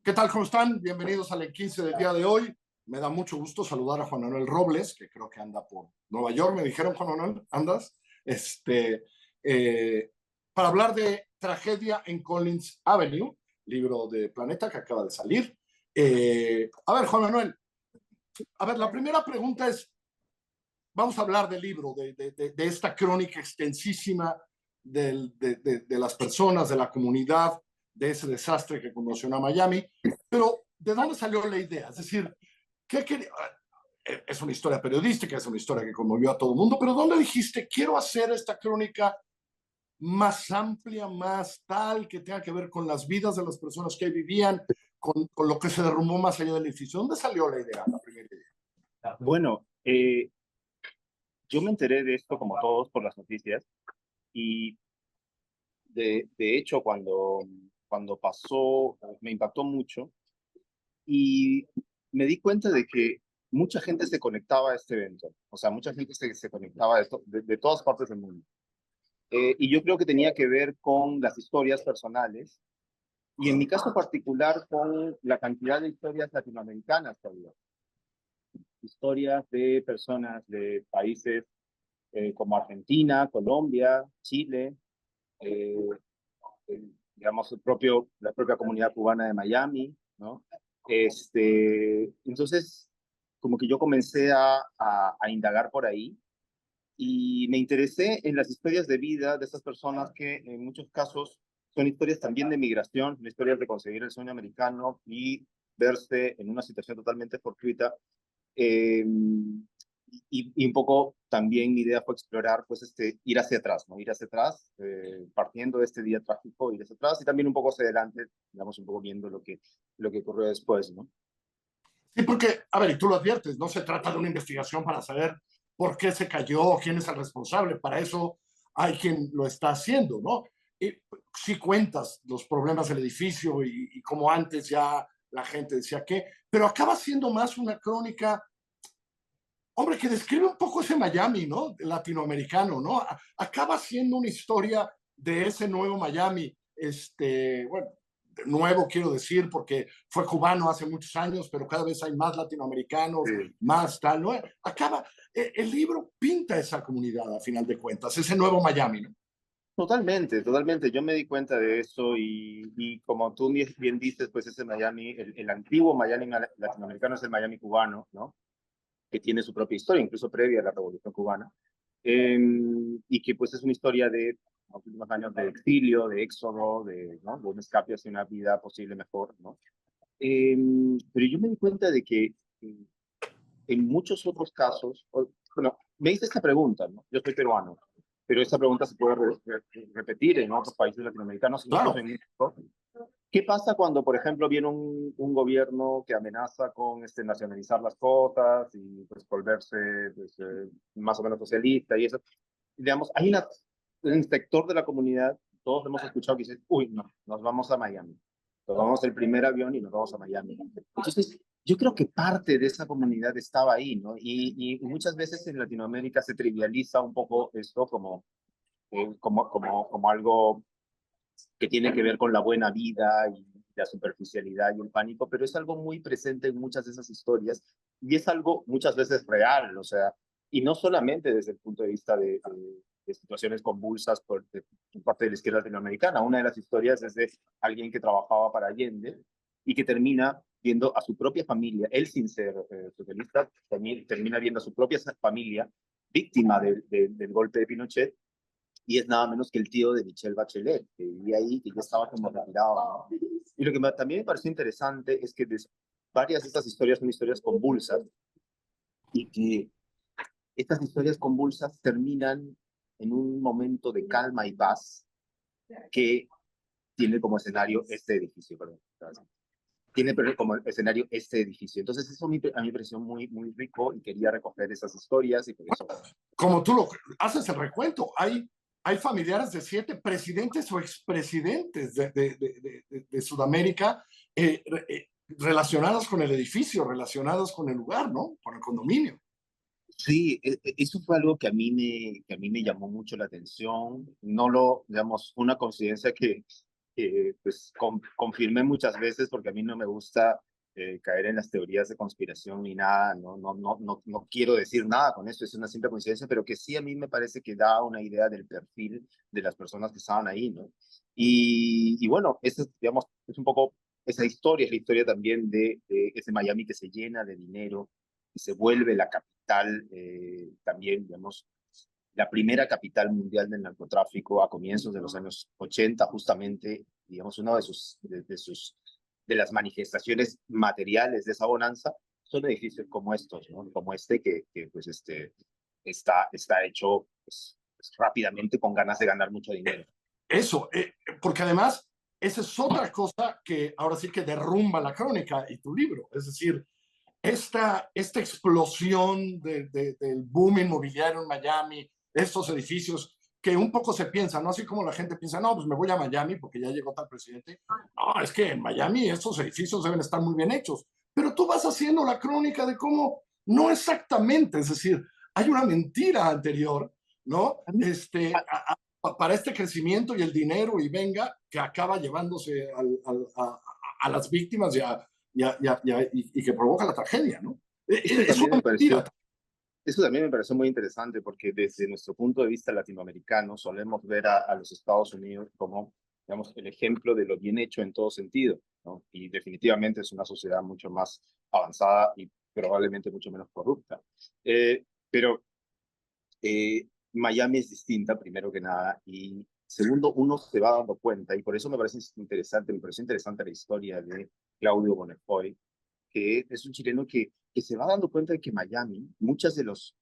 ¿Qué tal? ¿Cómo están? Bienvenidos al 15 del día de hoy. Me da mucho gusto saludar a Juan Manuel Robles, que creo que anda por Nueva York. Me dijeron, Juan Manuel, ¿andas? Eh, para hablar de Tragedia en Collins Avenue, libro de Planeta que acaba de salir. A ver, Juan Manuel, la primera pregunta es, vamos a hablar del libro, de esta crónica extensísima de las personas, de la comunidad, de ese desastre que conmocionó a Miami, pero ¿de dónde salió la idea? Es decir, ¿qué quería? Es una historia periodística, es una historia que conmovió a todo el mundo, pero ¿dónde dijiste, quiero hacer esta crónica más amplia, más tal, que tenga que ver con las vidas de las personas que vivían, con lo que se derrumbó más allá del edificio? ¿Dónde salió la idea, la primera idea? Bueno, yo me enteré de esto como todos por las noticias y de hecho cuando pasó me impactó mucho y me di cuenta de que mucha gente se conectaba a este evento, o sea, mucha gente se conectaba de todas partes del mundo. Y yo creo que tenía que ver con las historias personales y en mi caso particular con la cantidad de historias latinoamericanas que había. Historias de personas de países como Argentina, Colombia, Chile, eh, digamos, la propia comunidad cubana de Miami, ¿no? Entonces, como que yo comencé a indagar por ahí y me interesé en las historias de vida de estas personas que en muchos casos son historias también de migración, son historias de conseguir el sueño americano y verse en una situación totalmente fortuita. Eh, y un poco también mi idea fue explorar, pues, ir hacia atrás, ¿no? Ir hacia atrás, partiendo de este día trágico, ir hacia atrás y también un poco hacia adelante, digamos, un poco viendo lo que ocurrió después, ¿no? Sí, porque, a ver, y tú lo adviertes, no se trata de una investigación para saber por qué se cayó, quién es el responsable, para eso hay quien lo está haciendo, ¿no? Y sí cuentas los problemas del edificio y como antes ya la gente decía que, pero acaba siendo más una crónica, hombre, que describe un poco ese Miami, ¿no? Latinoamericano, ¿no? Acaba siendo una historia de ese nuevo Miami, bueno, nuevo quiero decir, porque fue cubano hace muchos años, pero cada vez hay más latinoamericanos, Sí. más tal, ¿no? El libro pinta esa comunidad a final de cuentas, ese nuevo Miami, ¿no? Totalmente, totalmente. Yo me di cuenta de eso y como tú bien dices, pues ese Miami, el antiguo Miami latinoamericano es el Miami cubano, ¿no? Que tiene su propia historia, incluso previa a la Revolución Cubana, eh, y que pues es una historia de los últimos años de exilio, de éxodo, ¿no? De un escape hacia una vida posible mejor, ¿no? Eh, pero yo me di cuenta de que en muchos otros casos, bueno, me hice esta pregunta, ¿no? Yo soy peruano, pero esta pregunta se puede repetir en otros países latinoamericanos, incluso Claro. en México. ¿Qué pasa cuando, por ejemplo, viene un gobierno que amenaza con nacionalizar las cosas y pues volverse pues, más o menos socialista y eso? Digamos, un sector de la comunidad, todos hemos escuchado que dice, uy, no, nos vamos a Miami. Nos vamos el primer avión y nos vamos a Miami. Entonces, yo creo que parte de esa comunidad estaba ahí, ¿no? Y muchas veces en Latinoamérica se trivializa un poco esto como algo que tiene que ver con la buena vida y la superficialidad y el pánico, pero es algo muy presente en muchas de esas historias y es algo muchas veces real, o sea, y no solamente desde el punto de vista de situaciones convulsas por parte de la izquierda latinoamericana. Una de las historias es de alguien que trabajaba para Allende y que termina viendo a su propia familia, él sin ser socialista, también termina viendo a su propia familia víctima del golpe de Pinochet y es nada menos que el tío de Michelle Bachelet, que vivía ahí, que ya estaba como retirado, ¿no? Y lo que también me pareció interesante es que varias de estas historias son historias convulsas y que estas historias convulsas terminan en un momento de calma y paz que tiene como escenario este edificio, perdón. Tiene como escenario este edificio. Entonces eso a mí me pareció muy, muy rico y quería recoger esas historias y por eso... Como tú lo haces el recuento, hay familiares de 7 presidentes o expresidentes de Sudamérica relacionadas con el edificio, relacionadas con el lugar, ¿no? Con el condominio. Sí, eso fue algo que a mí me llamó mucho la atención. No digamos, una coincidencia pues confirmé muchas veces, porque a mí no me gusta caer en las teorías de conspiración ni nada, no quiero decir nada con esto, es una simple coincidencia, pero que sí a mí me parece que da una idea del perfil de las personas que estaban ahí, ¿no? Y bueno, esa es, digamos, es un poco, esa historia es la historia también de ese Miami que se llena de dinero, y se vuelve la capital, también, digamos, la primera capital mundial del narcotráfico a comienzos de los años 80, justamente, digamos, una de las manifestaciones materiales de esa bonanza son edificios como estos, ¿no? Como este que pues está hecho pues, rápidamente con ganas de ganar mucho dinero. Eso, porque además, esa es otra cosa que ahora sí que derrumba la crónica y tu libro. Es decir, esta explosión del boom inmobiliario en Miami, estos edificios que un poco se piensa, ¿no? Así como la gente piensa, no, pues me voy a Miami porque ya llegó tal presidente. No, es que en Miami estos edificios deben estar muy bien hechos. Pero tú vas haciendo la crónica de cómo no exactamente, es decir, hay una mentira anterior, ¿no? Para este crecimiento y el dinero y venga, que acaba llevándose a las víctimas y que provoca la tragedia, ¿no? Eso Es también una me mentira. pareció Eso también me pareció muy interesante porque desde nuestro punto de vista latinoamericano solemos ver a los Estados Unidos como, digamos, el ejemplo de lo bien hecho en todo sentido, ¿no? Y definitivamente es una sociedad mucho más avanzada y probablemente mucho menos corrupta. Pero Miami es distinta, primero que nada, y segundo, uno se va dando cuenta, y por eso me pareció interesante la historia de Claudio Bonnefoy, que es un chileno que se va dando cuenta de que Miami, muchas de las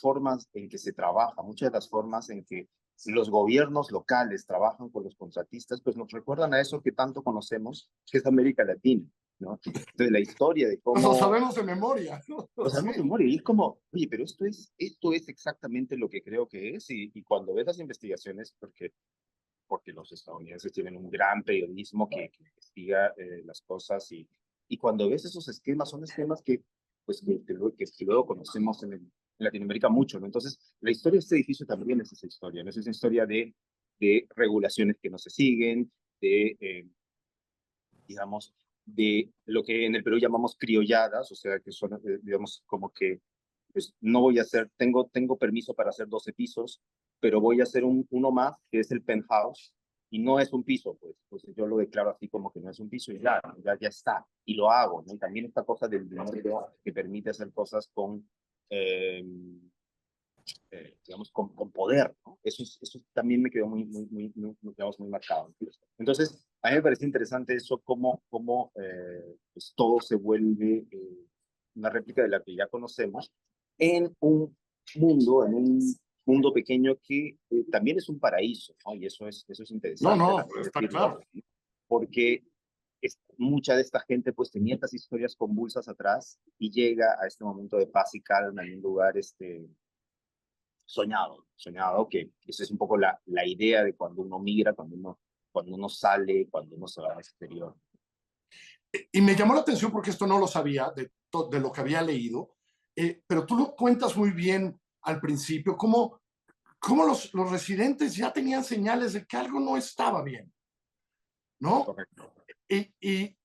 formas en que se trabaja, muchas de las formas en que los gobiernos locales trabajan con los contratistas, pues nos recuerdan a eso que tanto conocemos, que es América Latina, ¿no? Entonces, la historia de Pues lo cómo sabemos de memoria, ¿no? lo sabemos de Sí. memoria, y es como, oye, pero esto es exactamente lo que creo que es, y cuando ves las investigaciones, porque los estadounidenses tienen un gran periodismo que investiga las cosas, y cuando ves esos esquemas, son esquemas pues, que luego conocemos en Latinoamérica mucho, ¿no? Entonces, la historia de este edificio también es esa historia, ¿no? Es esa historia de regulaciones que no se siguen, digamos, de lo que en el Perú llamamos criolladas, o sea, que son, digamos, como que pues, no voy a hacer, tengo permiso para hacer 12 pisos, pero voy a hacer uno más, que es el penthouse, y no es un piso, pues yo lo declaro así como que no es un piso y ya está, y lo hago, ¿no? Y también esta cosa del dinero que permite hacer cosas eh, digamos, con poder, ¿no? Eso también me quedó digamos, muy marcado. Entonces, a mí me parece interesante eso, cómo pues todo se vuelve una réplica de la que ya conocemos en un mundo pequeño que también es un paraíso, ¿no? Y eso es No, interesante no, también está decirlo, claro. porque mucha de esta gente pues tenía estas historias convulsas atrás y llega a este momento de paz y calma en un lugar soñado, que esa es un poco la idea de cuando uno migra, cuando uno sale, cuando uno se va al exterior. Y me llamó la atención porque esto no lo sabía de lo que había leído, pero tú lo cuentas muy bien al principio, cómo los residentes ya tenían señales de que algo no estaba bien, ¿no? Correcto. Y, y,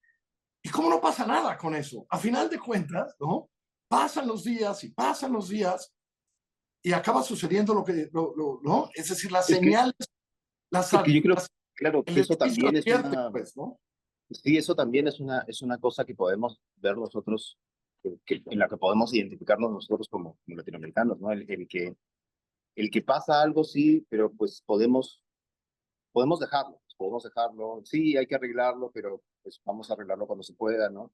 y cómo no pasa nada con eso. A final de cuentas, ¿no? Pasan los días y pasan los días y acaba sucediendo ¿no? Es decir, las Es que, señales, las, es que yo creo, claro, el que eso edificio también es advierte, una, pues, ¿no? sí, eso también es una cosa que podemos ver nosotros, en la que podemos identificarnos nosotros como latinoamericanos, ¿no? El que pasa algo, sí, pero pues podemos dejarlo, sí, hay que arreglarlo, pero pues vamos a arreglarlo cuando se pueda, ¿no?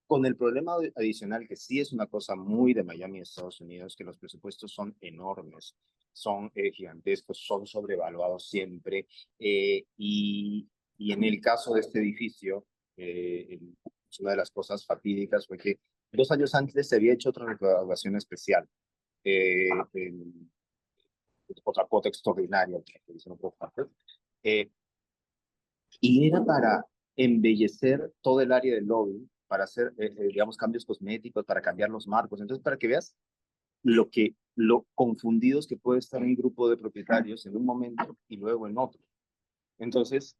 Con el problema adicional, que sí es una cosa muy de Miami, Estados Unidos, que los presupuestos son enormes, son gigantescos, son sobrevaluados siempre, y en el caso de este edificio, una de las cosas fatídicas fue que 2 años antes se había hecho otra recaudación especial, en otra cuota extraordinaria, que dicen otros partes, eh, y era para embellecer todo el área del lobby, para hacer, digamos, cambios cosméticos, para cambiar los marcos. Entonces, para que veas lo confundidos que puede estar un grupo de propietarios en un momento y luego en otro. Entonces,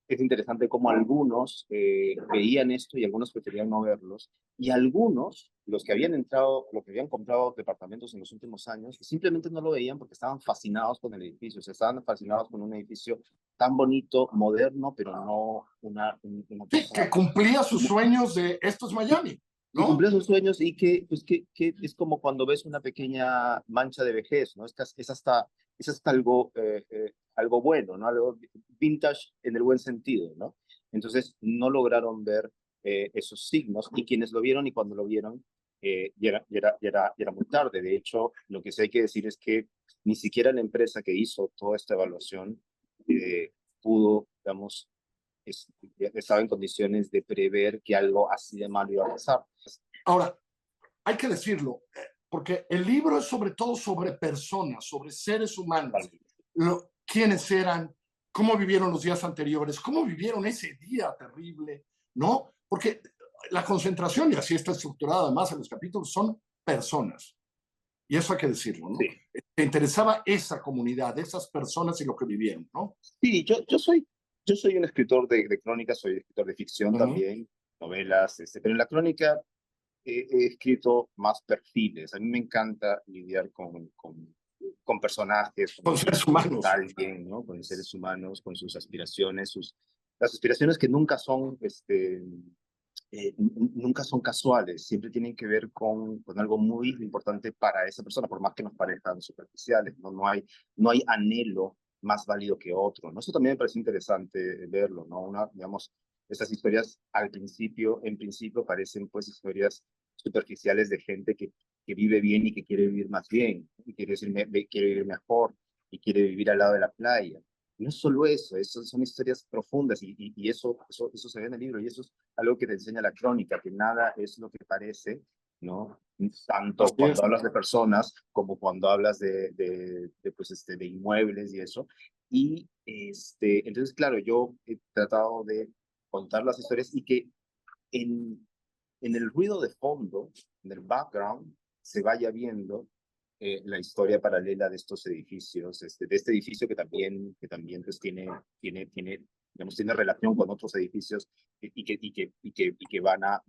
es interesante cómo algunos veían esto y algunos preferían no verlos, y algunos, los que habían entrado, los que habían comprado departamentos en los últimos años, simplemente no lo veían porque estaban fascinados con el edificio, o sea, estaban fascinados con un edificio tan bonito, moderno, pero no una Sí, que cosa... cumplía sus sueños de esto es Miami, Y ¿no? cumplió sus sueños y que, pues, que es como cuando ves una pequeña mancha de vejez, ¿no? Es hasta algo, algo bueno, ¿no? Algo vintage en el buen sentido, ¿no? Entonces no lograron ver esos signos y quienes lo vieron y cuando lo vieron ya era muy tarde. De hecho, lo que sí hay que decir es que ni siquiera la empresa que hizo toda esta evaluación pudo, digamos, estaba en condiciones de prever que algo así de malo iba a pasar. Ahora, hay que decirlo, porque el libro es sobre todo sobre personas, sobre seres humanos, quiénes eran, cómo vivieron los días anteriores, cómo vivieron ese día terrible, ¿no? Porque la concentración, y así está estructurada además en los capítulos, son personas. Y eso hay que decirlo, ¿no? Sí, Te interesaba esa comunidad, esas personas y lo que vivieron, ¿no? sí, yo soy un escritor de crónicas, soy escritor de ficción también, novelas, pero en la crónica he escrito más perfiles. A mí me encanta lidiar con personajes, Con seres humanos. alguien, ¿no? Con seres humanos, con sus aspiraciones, las aspiraciones que nunca son, nunca son casuales, siempre tienen que ver con algo muy importante para esa persona, por más que nos parezcan superficiales, ¿no? No hay anhelo más válido que otro, ¿no? Eso también me parece interesante verlo, ¿no? Digamos, esas historias en principio parecen pues historias superficiales de gente que vive bien y que quiere vivir más bien, y quiere vivir mejor, y quiere vivir al lado de la playa. No es solo eso son historias profundas y eso se ve en el libro y eso es algo que te enseña la crónica, que nada es lo que parece, ¿no? Tanto Así es. cuando hablas de personas como cuando hablas de inmuebles y eso. Y entonces, claro, yo he tratado de contar las historias y que en, en el ruido de fondo, en el background, se vaya viendo la historia paralela de estos edificios, de este edificio que también pues, digamos, tiene relación con otros edificios y que van a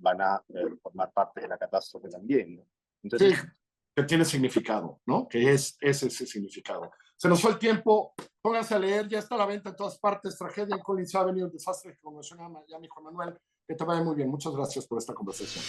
formar parte de la catástrofe también, ¿no? Sí, Entonces, que tiene significado, ¿no? Que es ese significado. Se nos fue el tiempo, pónganse a leer, ya está a la venta en todas partes, Tragedia en Collins Avenue, el desastre que conmocionó a Miami, Juan Manuel, que te vaya muy bien. Muchas gracias por esta conversación.